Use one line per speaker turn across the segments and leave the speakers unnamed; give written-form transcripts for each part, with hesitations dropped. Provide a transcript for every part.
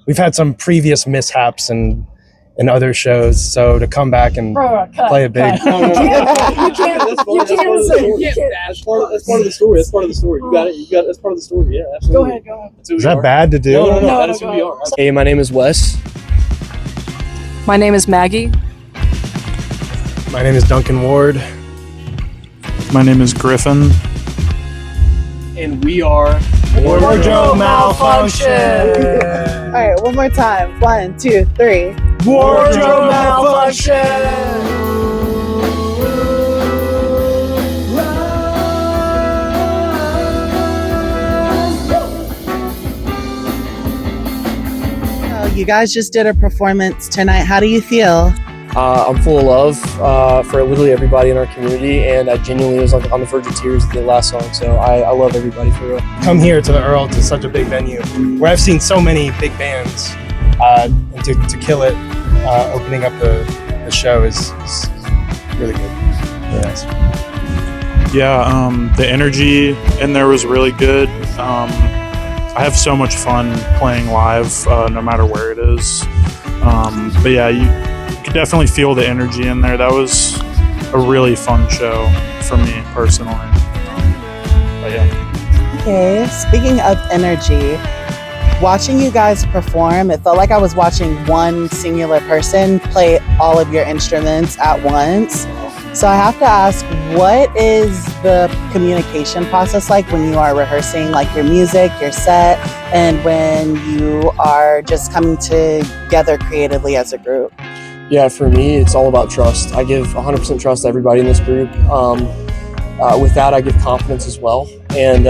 we've had some previous mishaps in other shows, so to come back and play a big.
No. You can't. That's part of the story. That's part of the story. You got it. That's part of the story. Yeah, absolutely.
Go ahead.
Is that bad to do?
No. That is who we are.
Hey, my name is Wes.
My name is Maggie.
My name is Duncan Ward.
My name is Griffin.
And we are
Wardrobe Malfunction.
All right, one more time. 1, 2, 3.
Wardrobe Malfunction.
You guys just did a performance tonight. How do you feel?
I'm full of love for literally everybody in our community, and I genuinely was like on the verge of tears at the last song. So I love everybody for real.
Come here to the Earl, to such a big venue where I've seen so many big bands, and to kill it, opening up the show is really good. Yes.
Yeah, the energy in there was really good. I have so much fun playing live, no matter where it is. But yeah, you could definitely feel the energy in there. That was a really fun show for me personally. But yeah.
Okay, speaking of energy, watching you guys perform, it felt like I was watching one singular person play all of your instruments at once. So I have to ask, what is the communication process like when you are rehearsing like your music, your set, and when you are just coming together creatively as a group?
Yeah, for me, it's all about trust. I give 100% trust to everybody in this group. With that, I give confidence as well. And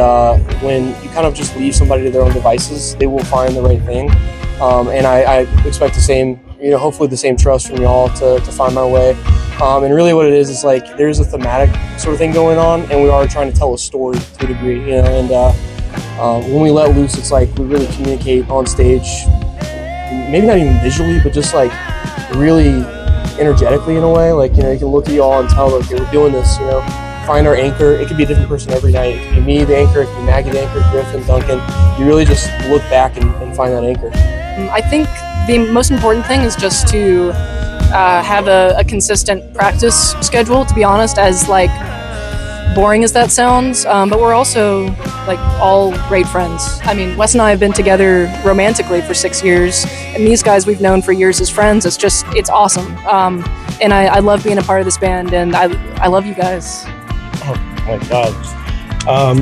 when you kind of just leave somebody to their own devices, they will find the right thing. And I expect the same, hopefully the same trust from y'all to find my way. And really what it is like there's a thematic sort of thing going on, and we are trying to tell a story to a degree, and when we let loose, it's like we really communicate on stage, maybe not even visually, but just like really energetically in a way. Like, you can look at y'all and tell, okay, we're doing this, find our anchor. It could be a different person every night. It could be me, the anchor, it could be Maggie, the anchor, Griffin, Duncan. You really just look back and find that anchor.
I think the most important thing is just to have a consistent practice schedule, to be honest, as like boring as that sounds, but we're also like all great friends. I mean, Wes and I have been together romantically for 6 years, and these guys we've known for years as friends. It's awesome, and I love being a part of this band, and I love you guys.
Oh my God.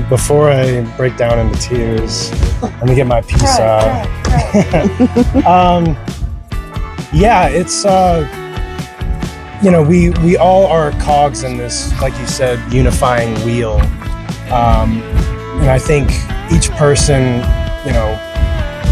Before I break down into tears, let me get my piece out. Yeah, it's we all are cogs in this, like you said, unifying wheel. And I think each person,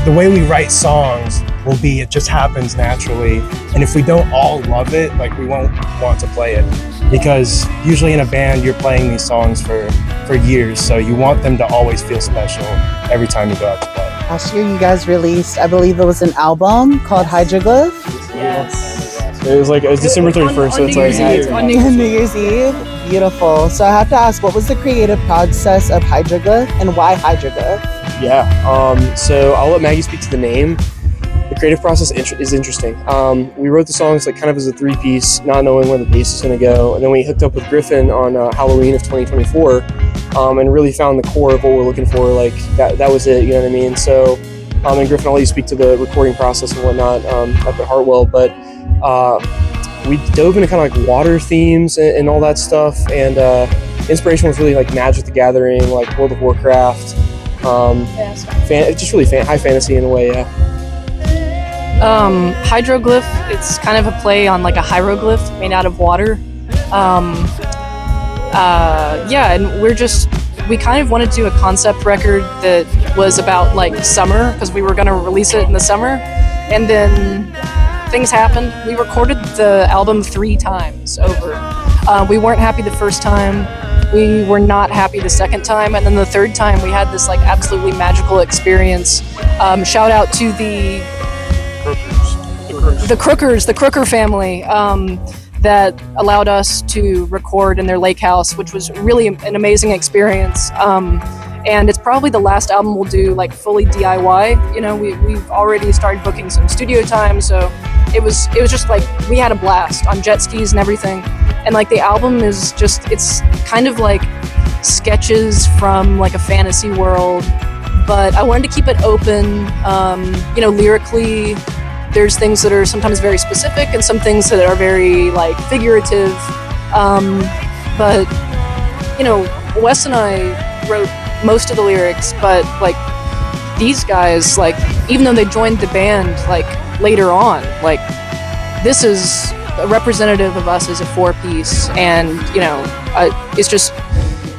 the way we write songs will be, it just happens naturally. And if we don't all love it, like, we won't want to play it. Because usually in a band, you're playing these songs for years, so you want them to always feel special every time you go out to play.
Last year you guys released, I believe it was an album called Hydroglyph.
Yes.
It was December 31st, so it's like
on
New Year's Eve. Beautiful. So I have to ask, what was the creative process of Hydroglyph, and why Hydroglyph?
Yeah, so I'll let Maggie speak to the name. The creative process is interesting. We wrote the songs like kind of as a three-piece, not knowing where the bass is going to go, and then we hooked up with Griffin on Halloween of 2024, and really found the core of what we're looking for. Like that was it, you know what I mean? So, and Griffin, I'll let you speak to the recording process and whatnot up at Hartwell, but we dove into kind of like water themes and all that stuff, and inspiration was really like Magic the Gathering, like World of Warcraft, just really high fantasy in a way.
Hydroglyph, it's kind of a play on like a hieroglyph made out of water. And we kind of wanted to do a concept record that was about like summer, because we were going to release it in the summer, and then things happened. We recorded the album 3 times over. We weren't happy the first time, we were not happy the second time, and then the third time we had this like absolutely magical experience. Shout out to the Crooker family, that allowed us to record in their lake house, which was really an amazing experience. and it's probably the last album we'll do like fully DIY. You know, we've already started booking some studio time, so it was just like we had a blast on jet skis and everything. And like the album is just, it's kind of like sketches from like a fantasy world, but I wanted to keep it open. You know, lyrically, there's things that are sometimes very specific and some things that are very like figurative. But you know, Wes and I wrote most of the lyrics, but like these guys, like even though they joined the band like later on, like this is a representative of us as a four-piece, and you know,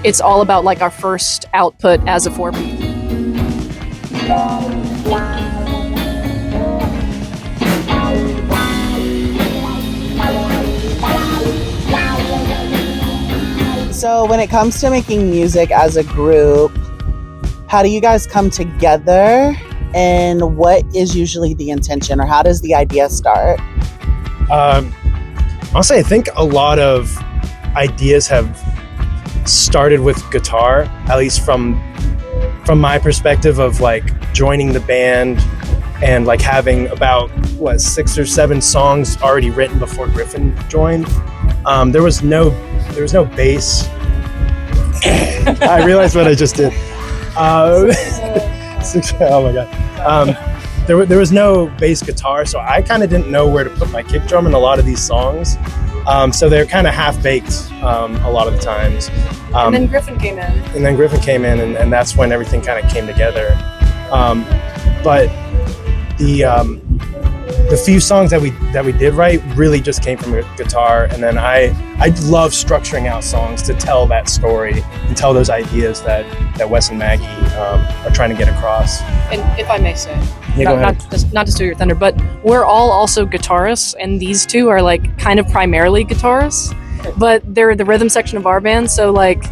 it's all about like our first output as a four-piece.
So when it comes to making music as a group, how do you guys come together, and what is usually the intention, or how does the idea start?
I'll say I think a lot of ideas have started with guitar, at least from my perspective of like joining the band and like having about 6 or 7 songs already written before Griffin joined. There was no bass. I realized what I just did. Oh my god. There was no bass guitar, so I kind of didn't know where to put my kick drum in a lot of these songs. So they're kind of half-baked a lot of the times.
And then Griffin came in.
And that's when everything kind of came together. But the few songs that we did write really just came from a guitar, and then I love structuring out songs to tell that story and tell those ideas that Wes and Maggie are trying to get across.
And if I may say,
Yeah,
not to steal your thunder, but we're all also guitarists, and these two are like kind of primarily guitarists, but they're the rhythm section of our band. So like,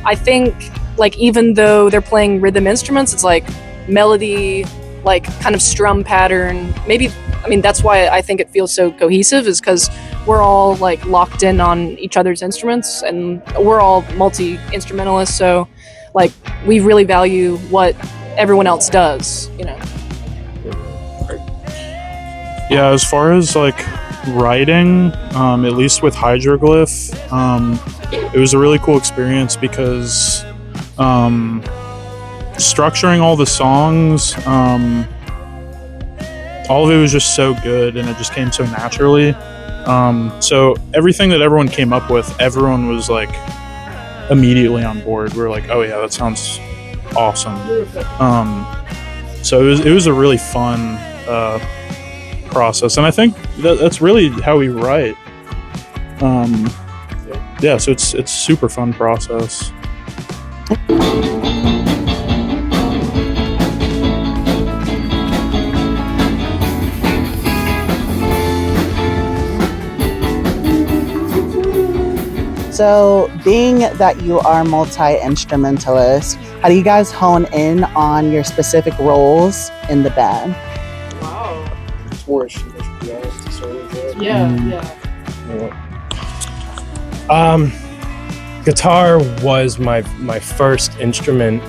I think like even though they're playing rhythm instruments, it's like melody, like kind of strum pattern. Maybe, I mean, that's why I think it feels so cohesive, is because we're all like locked in on each other's instruments, and we're all multi-instrumentalists. So like, we really value what everyone else does, you know.
Yeah, as far as like writing, at least with Hydroglyph, it was a really cool experience because structuring all the songs, all of it was just so good, and it just came so naturally. So everything that everyone came up with, everyone was like immediately on board. We were like, oh yeah, that sounds awesome. So it was a really fun process, and I think that's really how we write. Yeah, so it's super fun process.
So being that you are multi-instrumentalist, how do you guys hone in on your specific roles in the band?
Wow.
Four instruments, to be honest, to start with.
Yeah.
Guitar was my first instrument,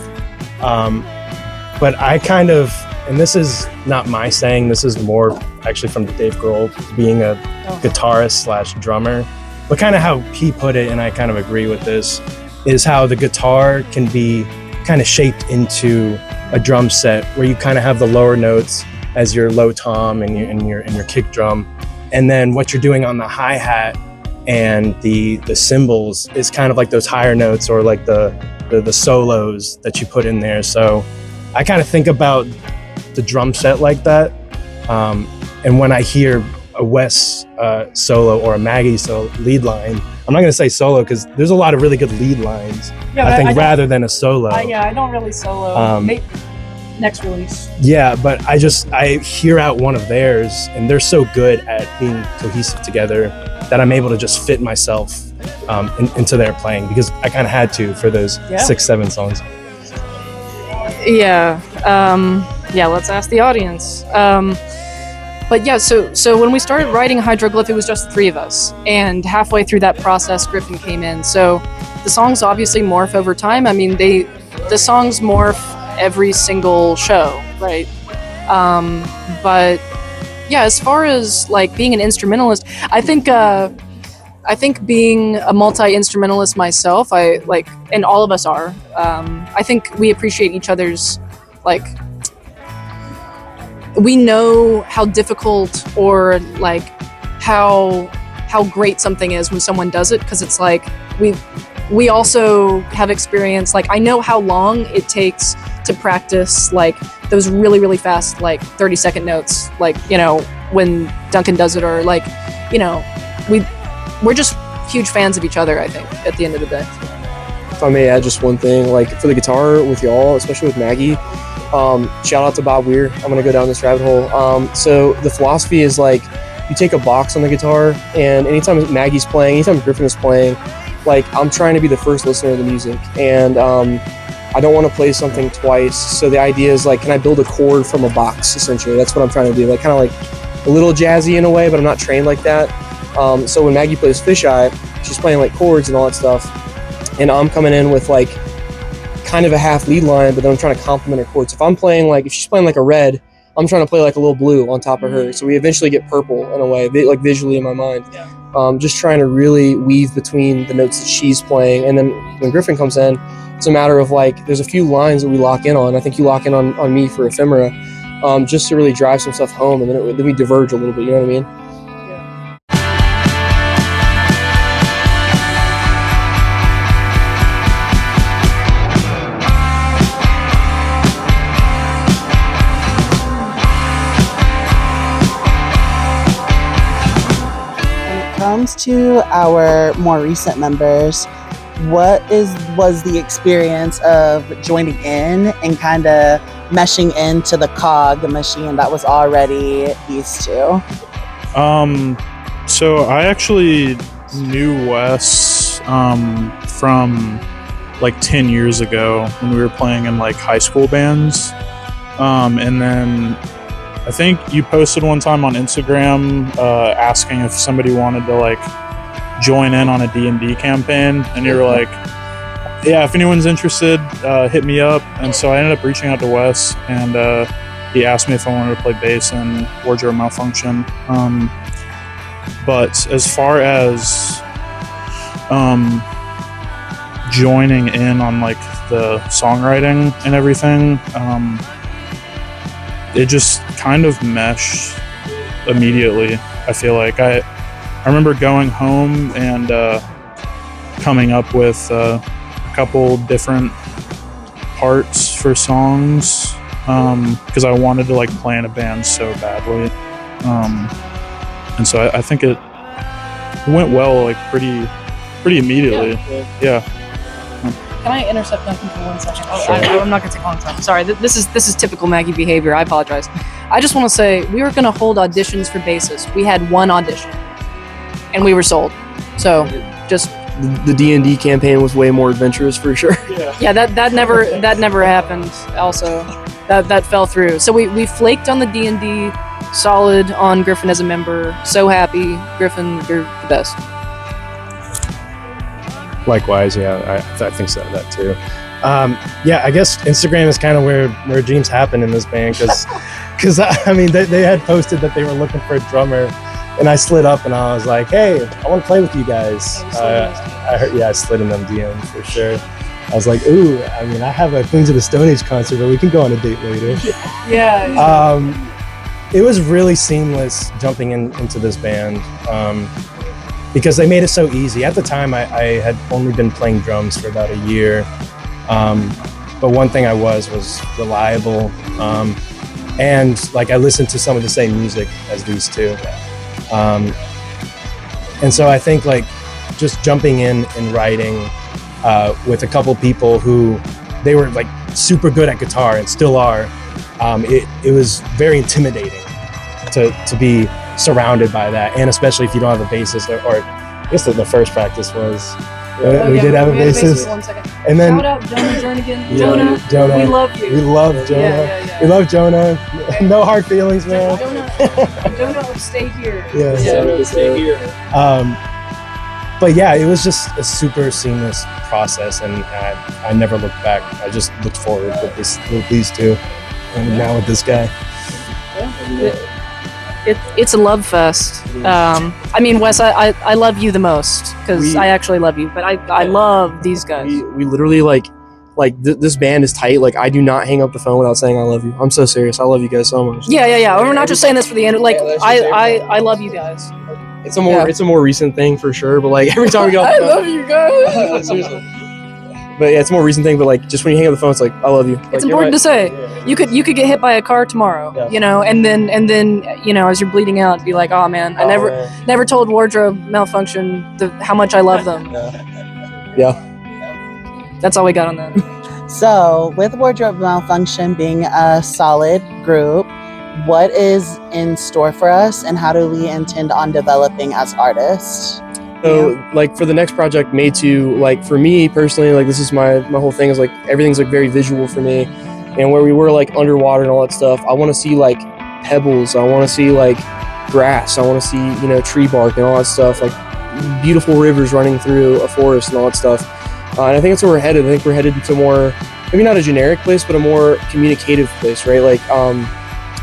but I kind of, and this is not my saying, this is more actually from Dave Grohl, being a guitarist / drummer, but kind of how he put it, and I kind of agree with this, is how the guitar can be kind of shaped into a drum set where you kind of have the lower notes as your low tom and your kick drum, and then what you're doing on the hi-hat and the cymbals is kind of like those higher notes, or like the solos that you put in there. So I kind of think about the drum set like that, and when I hear a Wes solo or a Maggie lead line, I'm not going to say solo because there's a lot of really good lead lines, I think, rather than a solo.
I don't really solo. Next release.
Yeah, but I hear out one of theirs, and they're so good at being cohesive together that I'm able to just fit myself into their playing, because I kind of had to for those 6-7 songs.
Yeah. Let's ask the audience. But yeah, so when we started writing Hydroglyph, it was just the 3 of us, and halfway through that process, Griffin came in. So the songs obviously morph over time. I mean, the songs morph every single show, right? But yeah, as far as like being an instrumentalist, I think being a multi-instrumentalist myself, and all of us are. I think we appreciate each other's, like, we know how difficult or like how great something is when someone does it, because it's like we also have experience. Like, I know how long it takes to practice like those really, really fast, like 30-second notes, like, you know, when Duncan does it, or like, you know, we're just huge fans of each other, I think, at the end of the day.
If I may add just one thing, like for the guitar with y'all, especially with Maggie, shout out to Bob Weir. I'm gonna go down this rabbit hole. So the philosophy is like, you take a box on the guitar, and anytime Maggie's playing, anytime Griffin is playing, like, I'm trying to be the first listener of the music, and I don't want to play something twice. So the idea is like, can I build a chord from a box? Essentially, that's what I'm trying to do. Like, kind of like a little jazzy in a way, but I'm not trained like that. So when Maggie plays Fisheye, she's playing like chords and all that stuff, and I'm coming in with like kind of a half lead line, but then I'm trying to complement her chords. If she's playing like a red, I'm trying to play like a little blue on top of her, so we eventually get purple in a way, like visually in my mind. Just trying to really weave between the notes that she's playing, and then when Griffin comes in, it's a matter of like, there's a few lines that we lock in on. I think you lock in on me for Ephemera, just to really drive some stuff home, and then we diverge a little bit, you know what I mean?
Comes to our more recent members, what was the experience of joining in and kind of meshing into the cog machine that was already these two?
So I actually knew Wes from like 10 years ago when we were playing in like high school bands, and then I think you posted one time on Instagram asking if somebody wanted to like join in on a D&D campaign, and you were like, yeah, if anyone's interested, hit me up. And so I ended up reaching out to Wes, and he asked me if I wanted to play bass in Wardrobe Malfunction. But as far as joining in on like the songwriting and everything, it just kind of meshed immediately. I feel like I remember going home and coming up with a couple different parts for songs, because I wanted to like play in a band so badly, and so I think it went well, like pretty immediately. Yeah.
Can I intercept Duncan for 1 second?
Sure.
I'm not going to take a long time. Sorry, this is typical Maggie behavior. I apologize. I just want to say, we were going to hold auditions for bassists. We had one audition, and we were sold. So, just
The D&D campaign was way more adventurous for sure.
yeah, that never happened. Also, that fell through. So we flaked on the D&D, solid on Griffin as a member. So happy, Griffin, you're the best.
Likewise, yeah, I think so, that too. Yeah, I guess Instagram is kind of where dreams happen in this band, because I mean, they had posted that they were looking for a drummer, and I slid up and I was like, hey, I want to play with you guys. I slid in them DM for sure. I was like, ooh, I mean, I have a Queens of the Stone Age concert, but we can go on a date later.
Yeah.
It was really seamless jumping into this band, because they made it so easy. At the time, I had only been playing drums for about a year, but one thing I was reliable, and like I listened to some of the same music as these two, and so I think like just jumping in and writing with a couple people who they were like super good at guitar and still are, it was very intimidating to be surrounded by that, and especially if you don't have a bassist, or I guess the first practice was we did have a bassist.
1 second.
And then
Shout out Jonah Jernigan.
Yeah, Jonah,
we love you.
We love Jonah.
Yeah.
We love Jonah. No hard feelings, man.
Jonah, stay here.
Yeah.
Stay here.
but yeah, it was just a super seamless process, and I never looked back. I just looked forward with these two, and now with this guy.
It's a love fest. I mean, Wes, I love you the most because I actually love you, but I love these guys.
We literally this band is tight. Like, I do not hang up the phone without saying I love you. I'm so serious. I love you guys so much.
Yeah. We're not just saying this for the end. Like, I love you guys.
It's a more recent thing for sure. But like every time we go,
I love you guys.
Seriously. But yeah, it's a more recent thing. But like, just when you hang up the phone, it's like I love you. Like,
it's important to say. You could get hit by a car tomorrow, you know, and then as you're bleeding out, be like, oh man, I never told Wardrobe Malfunction how much I love them.
Yeah.
That's all we got on that.
So, with Wardrobe Malfunction being a solid group, what is in store for us, and how do we intend on developing as artists?
So, like, for the next project, Made to, like, for me personally, like, this is my whole thing is, like, everything's, like, very visual for me. And where we were, like, underwater and all that stuff, I want to see, like, pebbles. I want to see, like, grass. I want to see, you know, tree bark and all that stuff, like, beautiful rivers running through a forest and all that stuff. And I think that's where we're headed. I think we're headed to more, maybe not a generic place, but a more communicative place, right? Like,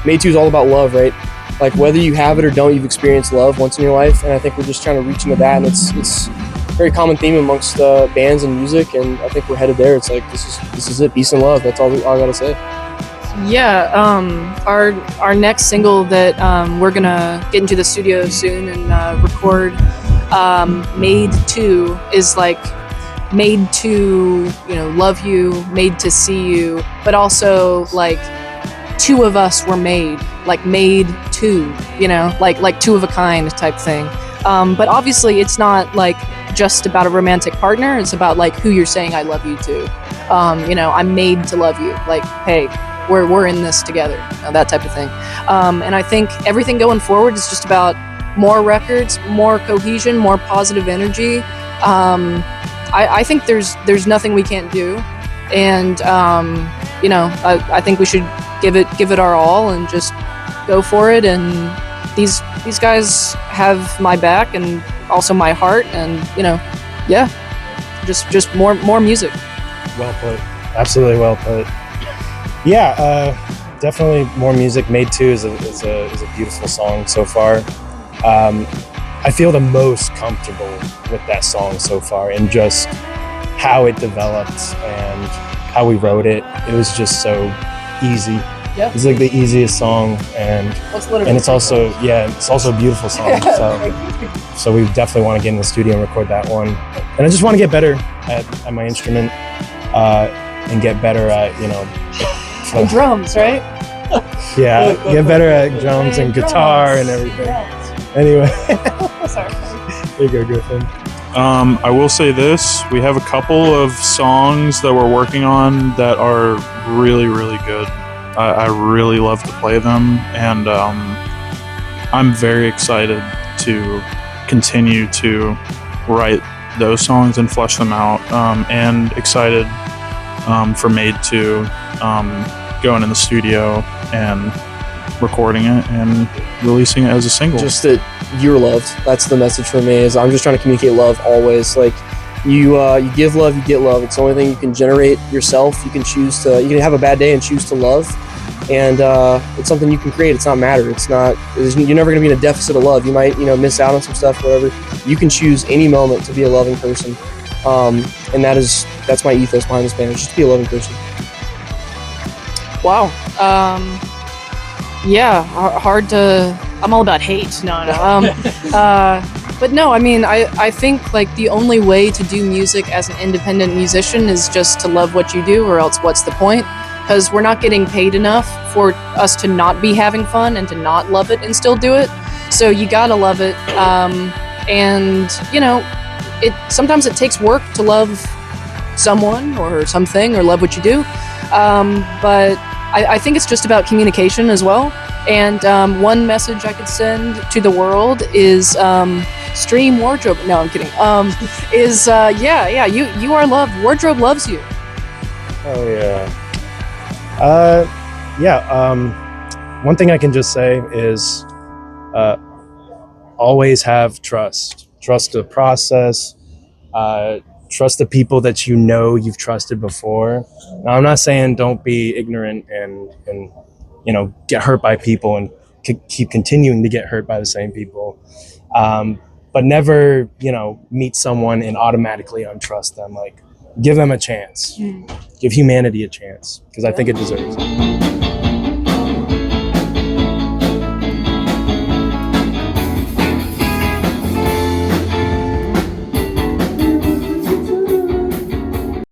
Made 2 is all about love, right? Like, whether you have it or don't, you've experienced love once in your life. And I think we're just trying to reach into that. And it's a very common theme amongst bands and music. And I think we're headed there. It's like, this is it. Peace and love. That's all I got to say.
Yeah. Our next single that we're going to get into the studio soon and record, Made 2, is like, made to, you know, love you, made to see you, but also like two of us were made to, you know, like two of a kind type thing. But obviously it's not like just about a romantic partner. It's about like who you're saying I love you to. You know, I'm made to love you. Like, hey, we're in this together, you know, that type of thing. And I think everything going forward is just about more records, more cohesion, more positive energy. I think there's nothing we can't do, and you know, I think we should give it our all and just go for it. And these guys have my back and also my heart, and you know, yeah, just more music.
Well put. Absolutely well put. Yeah, definitely more music. Made 2 is a beautiful song so far. I feel the most comfortable with that song so far, and just how it developed and how we wrote it. It was just so easy.
Yeah.
It's like the easiest song, and it's also a beautiful song. So we definitely want to get in the studio and record that one. And I just want to get better at my instrument, and get better at, you know,
drums, right?
Yeah, get better at drums and guitar and everything. Anyway.
Sorry.
There you go, Griffin.
I will say this. We have a couple of songs that we're working on that are really, really good. I really love to play them, and I'm very excited to continue to write those songs and flesh them out, and excited for Made 2 going in the studio and recording it and releasing it as a single.
Just that you're loved. That's the message for me. Is I'm just trying to communicate love always. Like, you give love, you get love. It's the only thing you can generate yourself. You can choose to. You can have a bad day and choose to love, and it's something you can create. It's not matter. You're never going to be in a deficit of love. You might, you know, miss out on some stuff, whatever. You can choose any moment to be a loving person, and that's my ethos behind this band. It's just to be a loving person.
Wow. Yeah, hard to. I'm all about hate. No. But no, I mean, I think like the only way to do music as an independent musician is just to love what you do, or else what's the point? Because we're not getting paid enough for us to not be having fun and to not love it and still do it. So you gotta love it. And you know, sometimes it takes work to love someone or something, or love what you do. But I think it's just about communication as well. And one message I could send to the world is stream Wardrobe. No, I'm kidding. You are loved. Wardrobe loves you.
Oh yeah. One thing I can just say is always have trust. trust the process, trust the people that you know you've trusted before. Now, I'm not saying don't be ignorant and get hurt by people and keep continuing to get hurt by the same people. But never, meet someone and automatically untrust them. Like, give them a chance. Give humanity a chance, because I think it deserves it.